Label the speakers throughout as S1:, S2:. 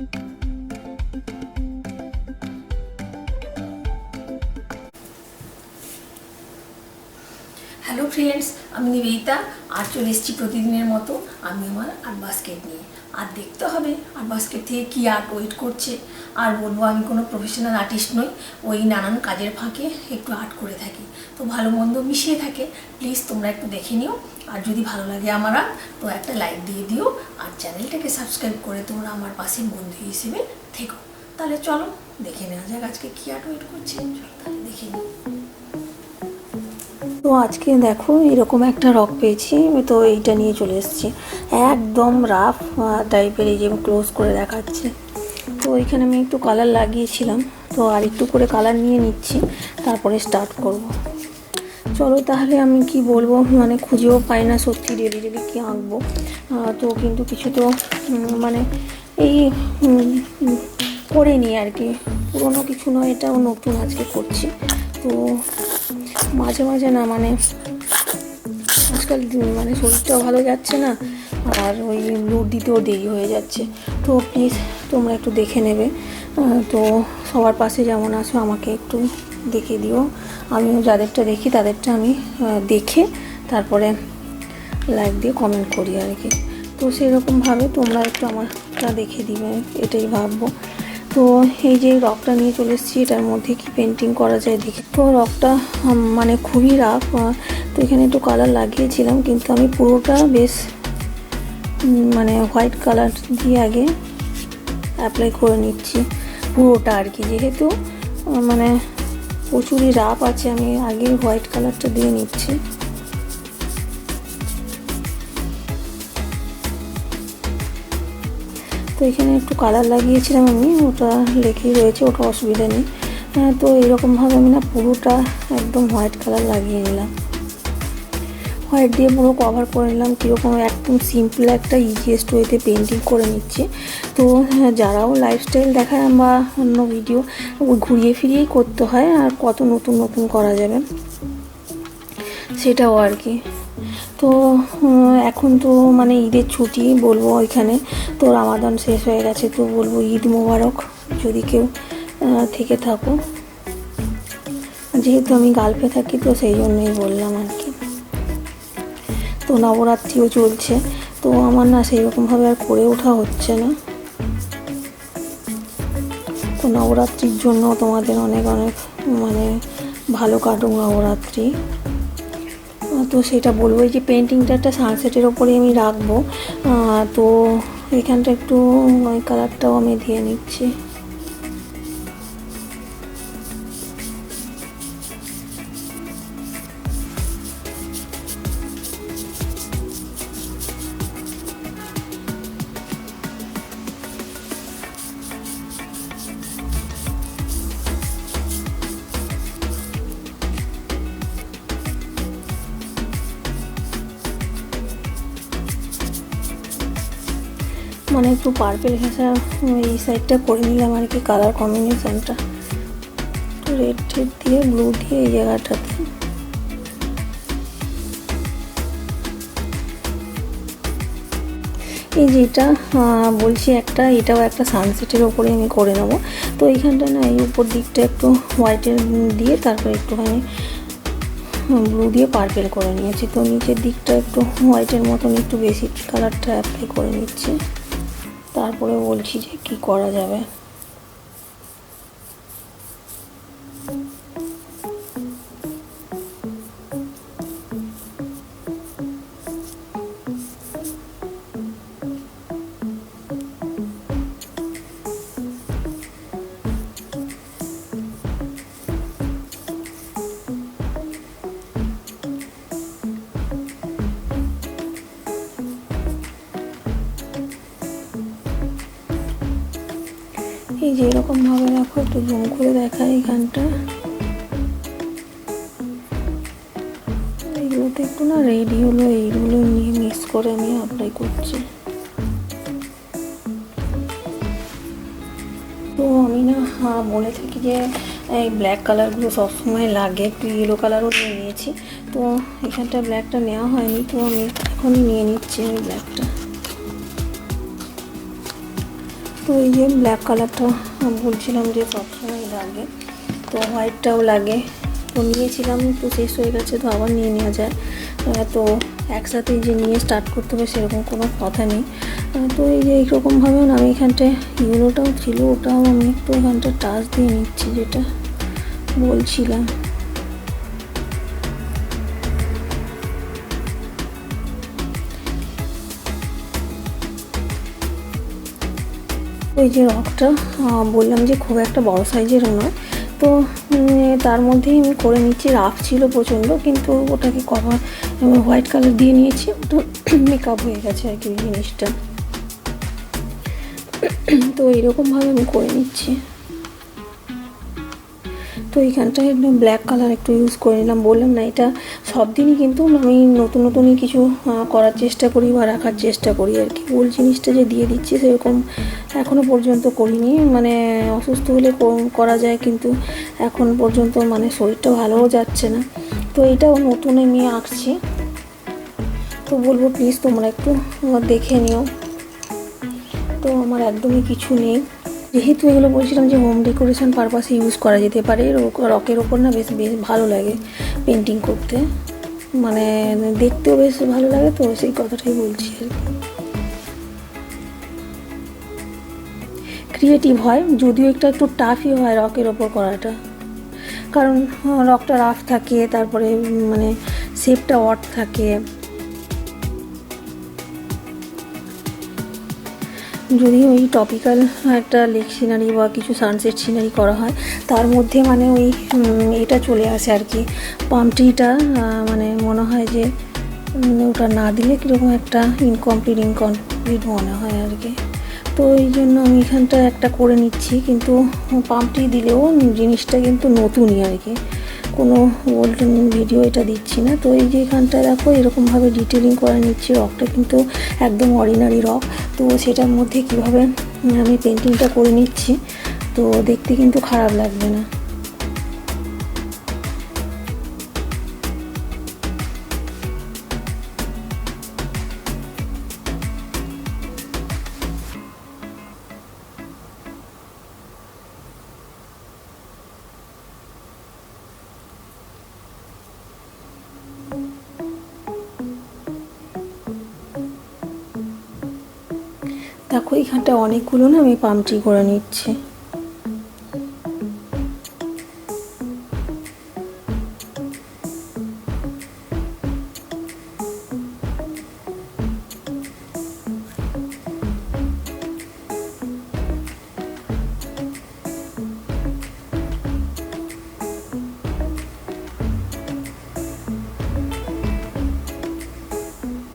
S1: Hello friends, আমি নিবেদিতা। আর চলে এসেছি প্রতিদিনের মতো আমি আমার আর্ট বাস্কেট নিয়ে। আর দেখতে হবে আর্ট বাস্কেট থেকে কী আর্ট ওয়েট করছে। আর বলবো আমি কোনো প্রফেশনাল আর্টিস্ট নই, ওই নানান কাজের ফাঁকে একটু আর্ট করে থাকি, তো ভালো মন্দ মিশিয়ে থাকে। প্লিজ তোমরা একটু দেখে নিও, আর যদি ভালো লাগে আমার আর্ট তো একটা লাইক দিয়ে দিও, আর চ্যানেলটাকে সাবস্ক্রাইব করে তোমরা আমার পাশে বন্ধু হিসেবে থেকো। তাহলে চলো দেখে নেওয়া যাক আজকে কী আর্ট ওয়েট করছে। চলো তাহলে দেখে নিই। তো আজকে দেখো এরকম একটা রক পেয়েছি, তো এইটা নিয়ে চলে এসেছি। একদম রাফ টাইপের, এই যে ক্লোজ করে দেখাচ্ছে। তো এখানে আমি একটু কালার লাগিয়েছিলাম, তো আর একটু করে কালার নিয়ে নিচ্ছি, তারপরে স্টার্ট করব। চলো তাহলে আমি কি বলবো, মানে খুঁজেও পাই না সত্যি ডেলি ডেলি কী আঁকবো। তো কিন্তু কিছু তো মানে এই করে নিই আর কি, পুরোনো কিছু নয়, এটাও নতুন আজকে করছি। তো মাঝে মাঝে না মানে আজকাল মানে শরীরটাও ভালো যাচ্ছে না, আর ওই লোড দিতেও দেরি হয়ে যাচ্ছে। তো প্লিজ তোমরা একটু দেখে নেবে। তো সবার পাশে যেমন আছো আমাকে একটু দেখে দিও, আমিও যাদেরটা দেখি তাদেরটা আমি দেখে তারপরে লাইক দিয়ে কমেন্ট করি আর কি। তো সেরকমভাবে তোমরা একটু আমারটা দেখে দিবে, এটাই ভাববো। তো এই যে রকটা নিয়ে চলে এসেছি, এটার মধ্যে কি পেন্টিং করা যায় দেখি। তো রকটা মানে খুবই রাফ, তো এখানে একটু কালার লাগিয়েছিলাম, কিন্তু আমি পুরোটা বেশ মানে হোয়াইট কালার দিয়ে আগে অ্যাপ্লাই করে নিচ্ছি পুরোটা আর কি। যেহেতু মানে প্রচুরই রাফ আছে, আমি আগে হোয়াইট কালারটা দিয়ে নিচ্ছি। তো এখানে একটু কালার লাগিয়েছিলাম আমি, ওটা লেখেই রয়েছে, ওটা অসুবিধা নেই। তো এরকমভাবে আমি না পুরোটা একদম হোয়াইট কালার লাগিয়ে নিলাম, হোয়াইট দিয়ে পুরো কভার করে নিলাম। কীরকম একদম সিম্পল একটা ইজিয়েস্ট ওয়েতে পেন্টিং করে নিচ্ছে। তো যারাও লাইফস্টাইল দেখায় বা অন্য ভিডিও, ঘুরিয়ে ফিরিয়েই করতে হয়, আর কত নতুন নতুন করা যাবে সেটাও আর কি। তো এখন তো মানে ঈদের ছুটি বলবো, ওইখানে তো রামাদান শেষ হয়ে গেছে, তো বলবো ঈদ মোবারক যদি কেউ থেকে থাকো। যেহেতু আমি গালফে থাকি তো সেই জন্যই বললাম আর কি। তো নবরাত্রিও চলছে, তো আমার না সেইরকমভাবে আর করে ওঠা হচ্ছে না। তো নবরাত্রির জন্য তোমাদের অনেক অনেক মানে ভালো কাটুক নবরাত্রি। তো সেটা বলবো, এই যে পেন্টিংটা একটা সানসেটের ওপরে আমি রাখবো। তো এখানটা একটু ওই কালারটাও আমি দিয়ে নিচ্ছি। মানে একটু পার্পেল ঘেঁষা এই সাইডটা করে নিলাম আর কি, কালার কম্বিনেশানটা রেড টেড দিয়ে ব্লু দিয়ে এই জায়গাটাতে। এই যেটা বলছি একটা, এটাও একটা সানসেটের ওপরে আমি করে নেবো। তো এইখানটা না এই উপর দিকটা একটু হোয়াইটের দিয়ে তারপরে একটুখানি ব্লু দিয়ে পার্পেল করে নিয়েছি। তো নিচের দিকটা একটু হোয়াইটের মতন একটু বেশি কালারটা অ্যাপ্লাই করে নিচ্ছি, তারপরে বলছি যে কি করা যাবে। এই যে এরকমভাবে দেখো, একটু জুম করে দেখা এইখানটা, এইগুলোতে একটু না রেডি হলো, এইগুলো নিয়ে মিক্স করে আমি অ্যাপ্লাই করছি। তো আমি না বলে থাকি যে এই ব্ল্যাক কালারগুলো সবসময় লাগে, একটু ইয়েলো কালারও নিয়ে নিয়েছি। তো এখানটা ব্ল্যাকটা নেওয়া হয়নি, তো আমি এখনই নিয়ে নিচ্ছি আমি ব্ল্যাকটা। তো এই যে ব্ল্যাক কালারটা বলছিলাম যে সবসময় লাগে, তো হোয়াইটটাও লাগে, তো নিয়েছিলাম, তো শেষ হয়ে গেছে, তো আবার নিয়ে নেওয়া যায়। তো একসাথে যে নিয়ে স্টার্ট করতে হবে সেরকম কোনো কথা নেই। তো এই যে এইরকমভাবে আমি এখানটায় ইউনোটাও ছিল, ওটাও আমি একটু এখানটা টাচ দিয়ে নিচ্ছি, যেটা বলছিলাম। ওই যে রকটা বললাম যে খুব একটা বড় সাইজেরও নয়, তো তার মধ্যেই আমি করে নিচ্ছি। রাফ ছিল প্রচণ্ড, কিন্তু ওটাকে কভার হোয়াইট কালার দিয়ে নিয়েছি, ওটা মেকআপ হয়ে গেছে আর কি জিনিসটা। তো এরকমভাবে আমি করে নিচ্ছি। তো এইখানটায় ব্ল্যাক কালার একটু ইউজ করে নিলাম। বললাম না, এটা সব দিনই কিন্তু আমি নতুন নতুনই কিছু করার চেষ্টা করি বা রাখার চেষ্টা করি আর কি। ওল্ড জিনিসটা যে দিয়ে দিচ্ছি সেরকম এখনও পর্যন্ত করিনি। মানে অসুস্থ হলে করা যায়, কিন্তু এখন পর্যন্ত মানে শরীরটা ভালোও যাচ্ছে না। তো এটাও নতুন আমি আঁকছি, তো বলবো প্লিজ তোমরা একটু দেখে নিও। তো আমার একদমই কিছু নেই, যেহেতু এগুলো বলছিলাম যে হোম ডেকোরেশন পারপাসে ইউজ করা যেতে পারে। রকের ওপর না বেশ ভালো লাগে পেন্টিং করতে, মানে দেখতেও বেশ ভালো লাগে, তো সেই কথাটাই বলছি আর কি। ক্রিয়েটিভ হয়, যদিও একটু টাফই হয় রকের ওপর করাটা, কারণ রকটা রাফ থাকে, তারপরে মানে শেপটা অড থাকে। যদি ওই টপিক্যাল একটা লেক সিনারি বা কিছু সানসেট সিনারি করা হয়, তার মধ্যে মানে ওই এটা চলে আসে আর কি, পাম ট্রিটা, মানে মনে হয় যে ওটা না দিলে কীরকম একটা ইনকমপ্লিট মনে হয় আর কি। তো এই জন্য আমি এখানটা একটা করে নিচ্ছি, কিন্তু পাম ট্রি দিলেও জিনিসটা কিন্তু নতুনই আর কি, কোনো ওল্ড ভিডিও এটা দিচ্ছি না। তো এই যে এখানটায় দেখো এরকমভাবে ডিটেলিং করে নিচ্ছি। রকটা কিন্তু একদম অর্ডিনারি রক, তো সেটার মধ্যে কিভাবে আমি পেন্টিংটা করে নিচ্ছি, তো দেখতে কিন্তু খারাপ লাগবে না। দেখো এখানটা অনেকগুলো না আমি পাম ট্রি করে নিচ্ছি।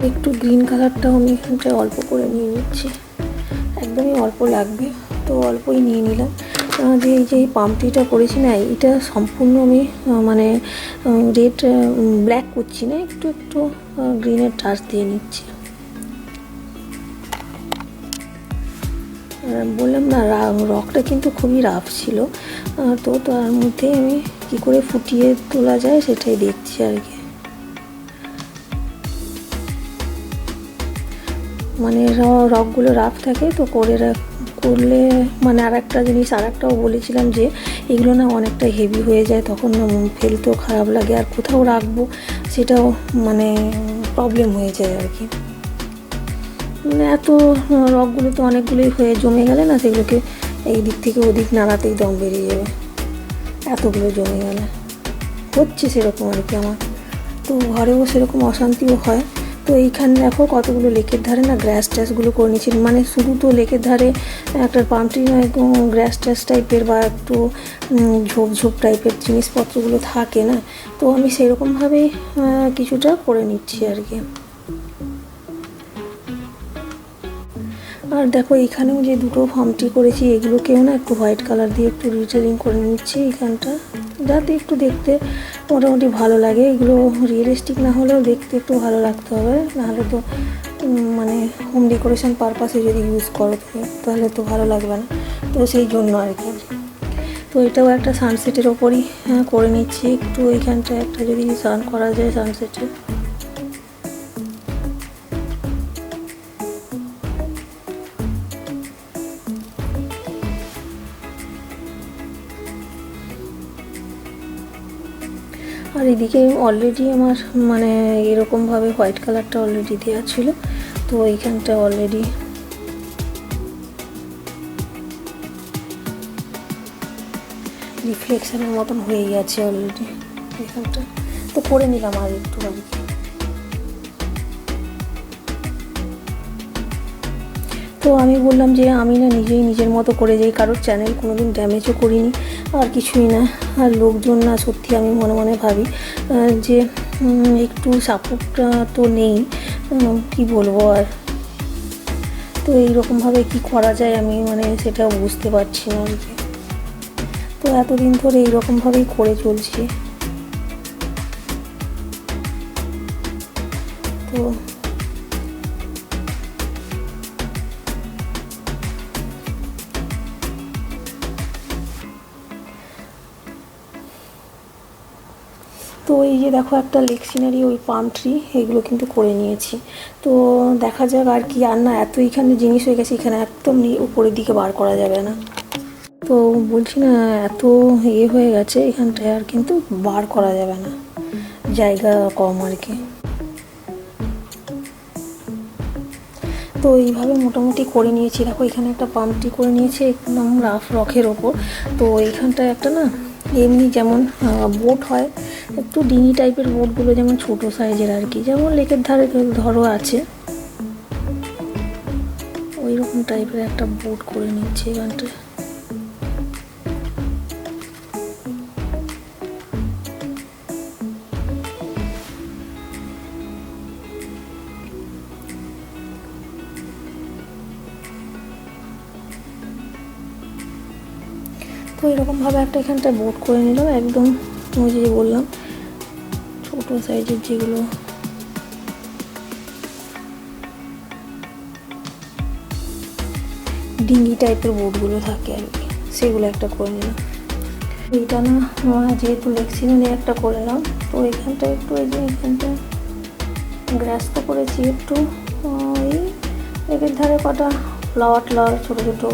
S1: একটু গ্রিন কালারটাও আমি এখানটায় অল্প করে নিয়ে নিচ্ছি, একদমই অল্প লাগবে, তো অল্পই নিয়ে নিলাম। যে এই যে এই পাম ট্রিটা করেছি না, এটা সম্পূর্ণ আমি মানে রেড ব্ল্যাক করছি না, একটু গ্রিনের টাচ দিয়ে নিচ্ছি। বললাম না, রকটা কিন্তু খুবই রাফ ছিল, তো তার মধ্যে আমি কী করে ফুটিয়ে তোলা যায় সেটাই দেখছি আর কি। মানে রকগুলো রাফ থাকে, তো করলে মানে আরেকটাও বলেছিলাম যে এগুলো না অনেকটা হেভি হয়ে যায়, তখন ফেলতেও খারাপ লাগে, আর কোথাও রাখবো সেটাও মানে প্রবলেম হয়ে যায় আর কি। মানে এত রকগুলো তো অনেকগুলোই হয়ে জমে গেলে না, সেগুলোকে এই দিক থেকে ওদিক নাড়াতেই দম বেরিয়ে যাবে, এতগুলো জমে গেলে হচ্ছে সেরকম আর কি আমার। তো ঘরেও সেরকম অশান্তিও হয়। তো এইখানে দেখো কতগুলো লেকের ধারে না গ্রাস ট্যাসগুলো করে নিয়েছি, মানে শুধু তো লেকের ধারে একটা পাম ট্রি নয়, গ্রাস ট্যাস টাইপের বা একটু ঝোপ টাইপের জিনিসপত্রগুলো থাকে না, তো আমি সেরকমভাবেই কিছুটা করে নিচ্ছি আর কি। আর দেখো এখানেও যে দুটো পাম ট্রি করেছি, এগুলোকেও না একটু হোয়াইট কালার দিয়ে একটু ডিটেলিং করে নিচ্ছি এখানটা, যাতে একটু দেখতে মোটামুটি ভালো লাগে। এগুলো রিয়েলিস্টিক না হলেও দেখতে একটু ভালো লাগতে হবে, নাহলে তো মানে হোম ডেকোরেশন পারপাসে যদি ইউজ করো তুমি, তাহলে তো ভালো লাগবে না, তো সেই জন্য আর কি। তো এটাও একটা সানসেটের ওপরই করে নিচ্ছি, একটু এইখানটা একটা যদি সান করা যায় সানসেটে। আর এদিকে অলরেডি আমার মানে এরকমভাবে হোয়াইট কালারটা অলরেডি দেওয়া ছিল, তো এইখানটা অলরেডি রিফ্লেকশনের মতন হয়ে গেছে অলরেডি এখানটা। তো করে নিলাম আর একটু আর কি। তো আমি বললাম যে আমি না নিজেই নিজের মতো করে যাই, কারোর চ্যানেল কোনোদিন ড্যামেজও করিনি আর কিছুই না। আর লোকজন না সত্যি আমি মনে মনে ভাবি যে একটু সাপোর্টটা তো নেই, কি বলবো আর। তো এইরকমভাবে কি করা যায় আমি মানে সেটা বুঝতে পারছি না আর কি। তো এতদিন ধরে এইরকমভাবেই করে চলছি। তো তো এই যে দেখো একটা লেক সিনারি, ওই পাম ট্রি, এগুলো কিন্তু করে নিয়েছি। তো দেখা যাক আর কি। আর না এত এখানে জিনিস হয়ে গেছে, এখানে একদম উপরের দিকে বার করা যাবে না। তো বলছি না এত হয়ে গেছে এখানটায়, আর কিন্তু বার করা যাবে না, জায়গা কম আর কি। তো এইভাবে মোটামুটি করে নিয়েছি। দেখো এখানে একটা পাম ট্রি করে নিয়েছি একদম রাফ রকের ওপর। তো এইখানটায় একটা না এমনি যেমন বোট হয়, একটু ডিঙি টাইপের বোটগুলো, যেমন ছোট সাইজের আর কি, যেমন লেকের ধারে ধরো আছে ওই রকম টাইপের একটা বোট করে নিচ্ছি এখানটায়। তো এরকমভাবে একটা এখানটায় বোট করে নিলাম, একদম ওই যে বললাম ছোটো সাইজের যেগুলো ডিঙ্গি টাইপের বোটগুলো থাকে আর কি, সেগুলো একটা করে নিলাম। এইটা না যেহেতু লেক সিনারি একটা করে নিলাম, তো এখানটা একটু এই যে এখানটা গ্রাস তো করেছি একটু, ওই লেকের ধারে কটা ফ্লাওয়ার ছোটো ছোটো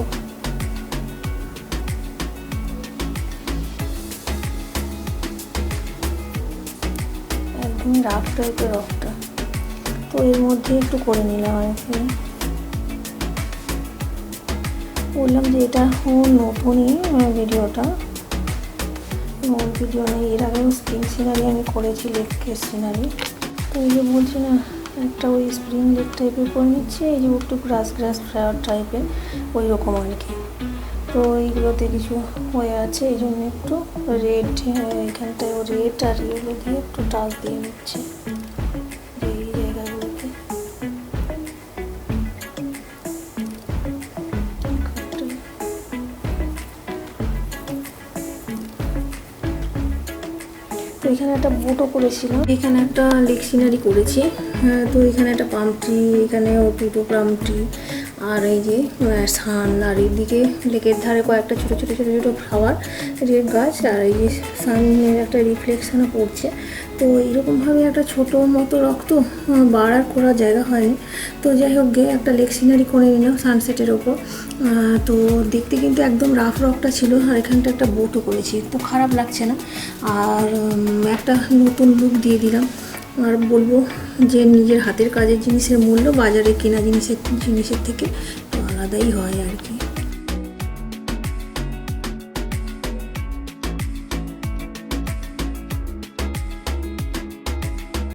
S1: একদম রাফ টাইপের রকটা, তো এর মধ্যে একটু করে নিলাম আর কি। বললাম যে এটা নতুনই ভিডিওটা, ওর ভিডিও নেই, এর আগেও স্প্রিং সিনারি আমি করেছি, লেকের সিনারি। তো এই যে বলছি না একটা ওই স্প্রিং লেক টাইপের করে নিচ্ছি, এই যে একটু গ্রাস ফ্লাওয়ার টাইপের ওই রকম আর কি। তো এইগুলোতে কিছু হয়ে আছে, এই জন্য একটু রেড এখানটায় রেড আর এগুলো দিয়ে একটু টাচ দিয়ে নিচ্ছে এই জায়গাগুলোতে। তো এখানে একটা বোটও করেছিলাম, এখানে একটা লেক সিনারি করেছি। তো এখানে একটা পাম ট্রি, এখানেও দুটো পাম ট্রি, আর এই যে সান, আর এইদিকে লেকের ধারে কয়েকটা ছোটো ছোটো ছোটো ছোটো ফ্লাওয়ার গাছ, আর এই যে সানের একটা রিফ্লেকশানও পড়ছে। তো এইরকমভাবে একটা ছোটো মতো রক্ত বাড়ার করার জায়গা হয়নি। তো যাই হোক গিয়ে একটা লেক সিনারি করে নিলাম সানসেটের ওপর। তো দেখতে কিন্তু একদম রাফ রকটা ছিল, আর এখানটা একটা বোটও করেছি, তো খারাপ লাগছে না। আর একটা নতুন লুক দিয়ে দিলাম। আর বলবো যে নিজের হাতের কাজের জিনিসের মূল্য বাজারে কেনা জিনিসের থেকে তো আলাদাই হয় আর কি।